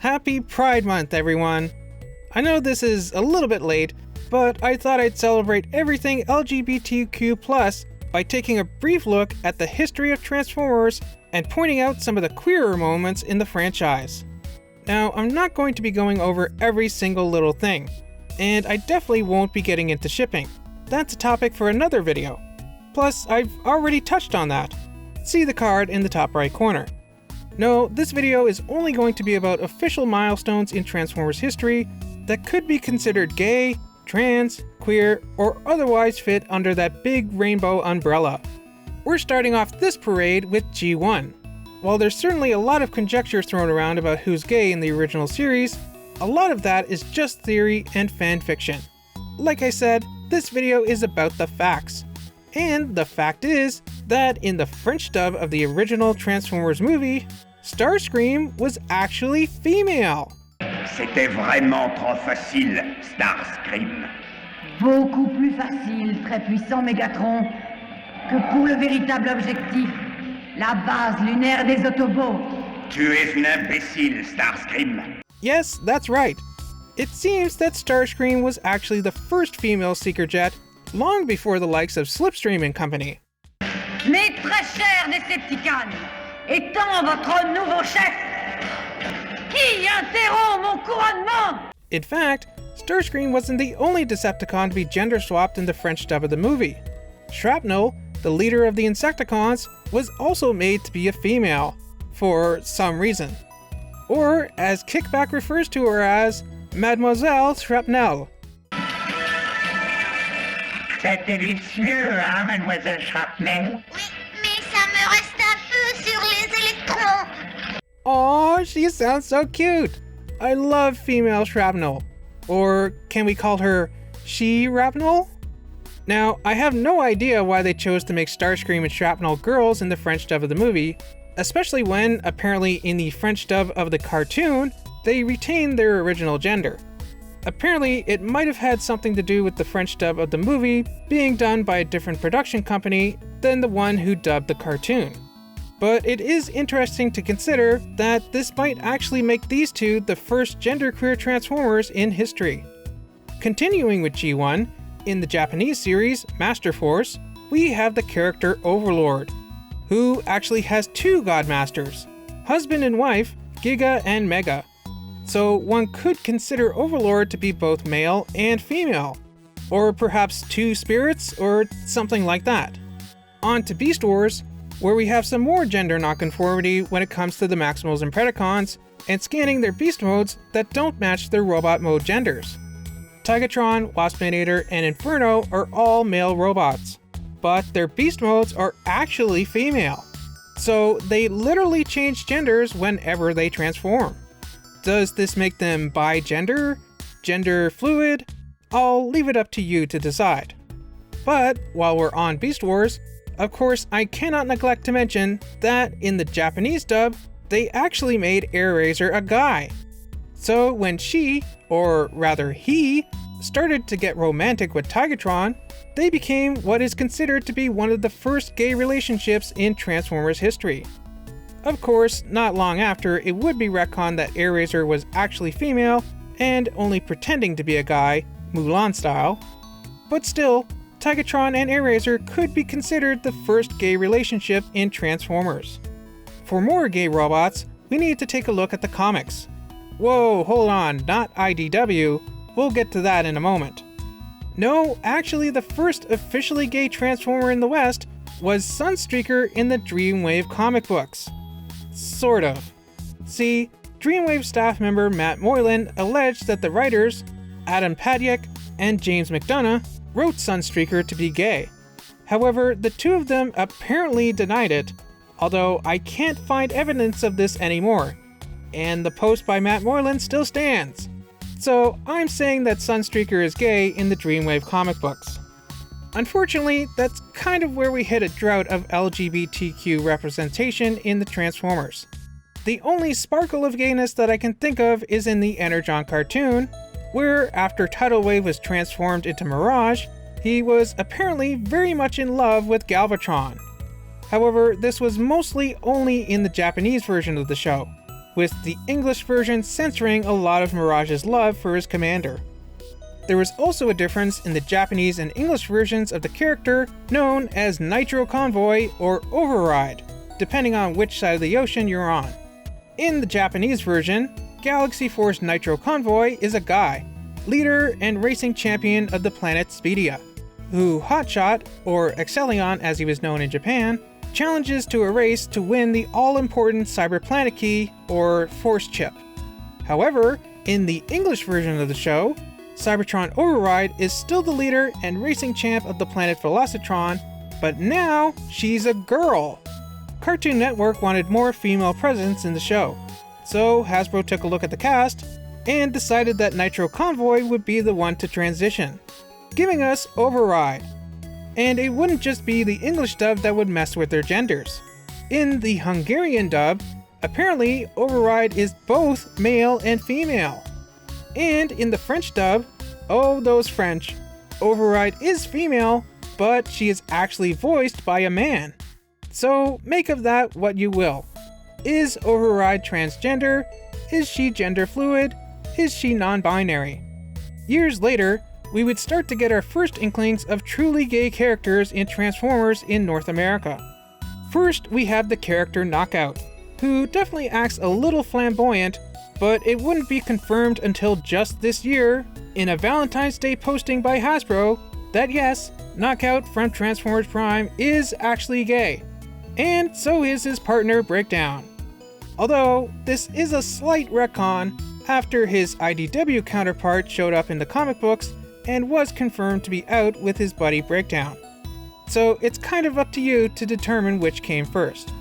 Happy Pride Month, everyone! I know this is a little bit late, but I thought I'd celebrate everything LGBTQ+ by taking a brief look at the history of Transformers and pointing out some of the queerer moments in the franchise. Now, I'm not going to be going over every single little thing, and I definitely won't be getting into shipping. That's a topic for another video. Plus, I've already touched on that. See the card in the top right corner. No, this video is only going to be about official milestones in Transformers history that could be considered gay, trans, queer, or otherwise fit under that big rainbow umbrella. We're starting off this parade with G1. While there's certainly a lot of conjecture thrown around about who's gay in the original series, a lot of that is just theory and fan fiction. Like I said, this video is about the facts. And the fact is that in the French dub of the original Transformers movie, Starscream was actually female. C'était vraiment trop facile, Starscream. Beaucoup plus facile, très puissant Mégatron, que pour le véritable objectif, la base lunaire des Autobots. Tu es une imbécile, Starscream. Yes, that's right. It seems that Starscream was actually the first female seeker jet long before the likes of Slipstream and company. Mes très chers Decepticons, étant votre nouveau chef, qui interrompt mon couronnement? In fact, Starscream wasn't the only Decepticon to be gender swapped in the French dub of the movie. Shrapnel, the leader of the Insecticons, was also made to be a female, for some reason. Or, as Kickback refers to her as, Mademoiselle Shrapnel. C'est délicieux, hein, Mademoiselle Shrapnel? Oui, mais ça me reste un peu sur les électrons. Aww, she sounds so cute! I love female Shrapnel. Or can we call her She-Rapnel? Now, I have no idea why they chose to make Starscream and Shrapnel girls in the French dub of the movie, especially when, apparently in the French dub of the cartoon, they retained their original gender. Apparently, it might have had something to do with the French dub of the movie being done by a different production company than the one who dubbed the cartoon. But it is interesting to consider that this might actually make these two the first genderqueer Transformers in history. Continuing with G1, in the Japanese series, Master Force, we have the character Overlord, who actually has two Godmasters, husband and wife, Giga and Mega. So one could consider Overlord to be both male and female, or perhaps two spirits, or something like that. On to Beast Wars, where we have some more gender nonconformity when it comes to the Maximals and Predacons, and scanning their beast modes that don't match their robot mode genders. Tigatron, Waspinator, and Inferno are all male robots, but their beast modes are actually female. So they literally change genders whenever they transform. Does this make them bi-gender? Gender fluid? I'll leave it up to you to decide. But while we're on Beast Wars, of course I cannot neglect to mention that in the Japanese dub, they actually made Airazor a guy. So when she, or rather he, started to get romantic with Tigatron, they became what is considered to be one of the first gay relationships in Transformers history. Of course, not long after, it would be retconned that Airazor was actually female and only pretending to be a guy, Mulan style. But still, Tigatron and Airazor could be considered the first gay relationship in Transformers. For more gay robots, we need to take a look at the comics. Whoa, hold on, not IDW, we'll get to that in a moment. No, actually the first officially gay Transformer in the West was Sunstreaker in the Dreamwave comic books. Sort of. See, Dreamwave staff member Matt Moylan alleged that the writers, Adam Padyk and James McDonough, wrote Sunstreaker to be gay. However, the two of them apparently denied it, although I can't find evidence of this anymore, and the post by Matt Moylan still stands. So I'm saying that Sunstreaker is gay in the Dreamwave comic books. Unfortunately, that's kind of where we hit a drought of LGBTQ representation in the Transformers. The only sparkle of gayness that I can think of is in the Energon cartoon, where after Tidal Wave was transformed into Mirage, he was apparently very much in love with Galvatron. However, this was mostly only in the Japanese version of the show. with the English version censoring a lot of Mirage's love for his commander. There was also a difference in the Japanese and English versions of the character known as Nitro Convoy or Override, depending on which side of the ocean you're on. In the Japanese version, Galaxy Force Nitro Convoy is a guy, leader and racing champion of the planet Speedia, who Hotshot, or Excellion as he was known in Japan, challenges to a race to win the all-important Cyber Planet Key, or Force Chip. However, in the English version of the show, Cybertron Override is still the leader and racing champ of the planet Velocitron, but now she's a girl. Cartoon Network wanted more female presence in the show, so Hasbro took a look at the cast and decided that Nitro Convoy would be the one to transition, giving us Override. And it wouldn't just be the English dub that would mess with their genders. In the Hungarian dub, apparently Override is both male and female. And in the French dub, oh those French, Override is female, but she is actually voiced by a man. So make of that what you will. Is Override transgender? Is she gender fluid? Is she non-binary? Years later, we would start to get our first inklings of truly gay characters in Transformers in North America. First, we have the character Knockout, who definitely acts a little flamboyant, but it wouldn't be confirmed until just this year, in a Valentine's Day posting by Hasbro, that yes, Knockout from Transformers Prime is actually gay. And so is his partner Breakdown. Although, this is a slight retcon after his IDW counterpart showed up in the comic books and was confirmed to be out with his buddy Breakdown. So it's kind of up to you to determine which came first.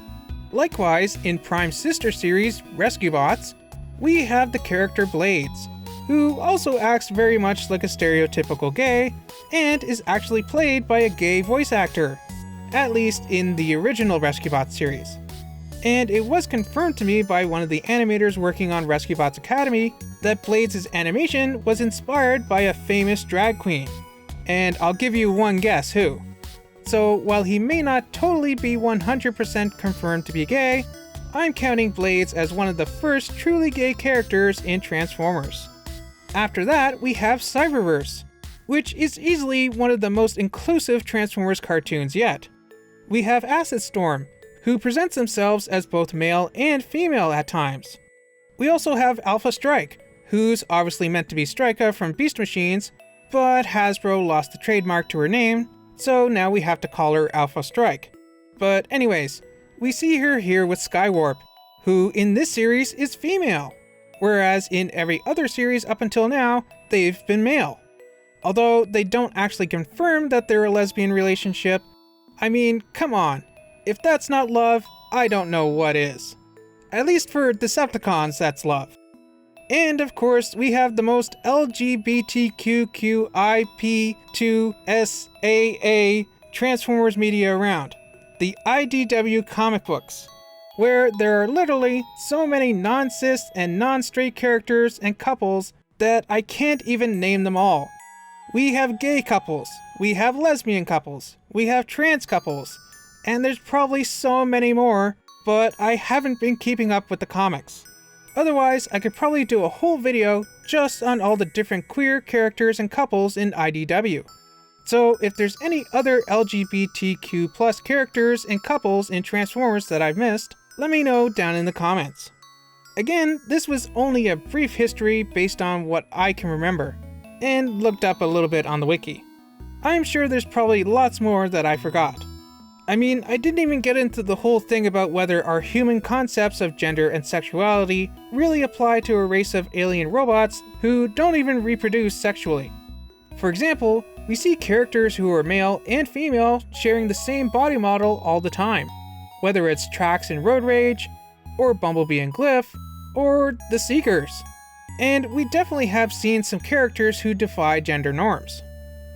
Likewise, in Prime's sister series, Rescue Bots, we have the character Blades, who also acts very much like a stereotypical gay, and is actually played by a gay voice actor, at least in the original Rescue Bots series. And it was confirmed to me by one of the animators working on Rescue Bots Academy that Blades' animation was inspired by a famous drag queen. And I'll give you one guess who. So while he may not totally be 100% confirmed to be gay, I'm counting Blades as one of the first truly gay characters in Transformers. After that, we have Cyberverse, which is easily one of the most inclusive Transformers cartoons yet. We have Acid Storm, who presents themselves as both male and female at times. We also have Alpha Strike, who's obviously meant to be Strika from Beast Machines, but Hasbro lost the trademark to her name, so now we have to call her Alpha Strike. But anyways, we see her here with Skywarp, who in this series is female, whereas in every other series up until now, they've been male. Although they don't actually confirm that they're a lesbian relationship. I mean, come on. If that's not love, I don't know what is. At least for Decepticons, that's love. And of course, we have the most LGBTQIP2SAA Transformers media around, the IDW comic books, where there are literally so many non-cis and non-straight characters and couples that I can't even name them all. We have gay couples, we have lesbian couples, we have trans couples, and there's probably so many more, but I haven't been keeping up with the comics. Otherwise, I could probably do a whole video just on all the different queer characters and couples in IDW. So if there's any other LGBTQ+ characters and couples in Transformers that I've missed, let me know down in the comments. Again, this was only a brief history based on what I can remember, and looked up a little bit on the wiki. I'm sure there's probably lots more that I forgot. I mean, I didn't even get into the whole thing about whether our human concepts of gender and sexuality really apply to a race of alien robots who don't even reproduce sexually. For example, we see characters who are male and female sharing the same body model all the time, whether it's Trax in Road Rage, or Bumblebee and Glyph, or the Seekers. And we definitely have seen some characters who defy gender norms.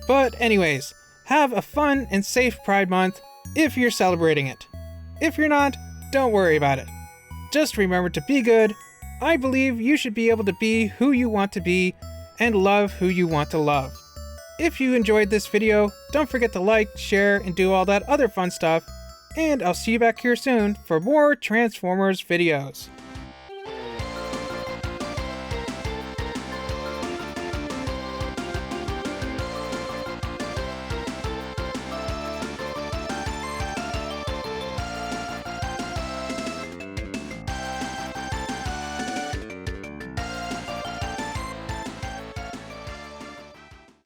But anyways, have a fun and safe Pride Month if you're celebrating it. If you're not, don't worry about it. Just remember to be good. I believe you should be able to be who you want to be and love who you want to love. If you enjoyed this video, don't forget to like, share, and do all that other fun stuff. And I'll see you back here soon for more Transformers videos.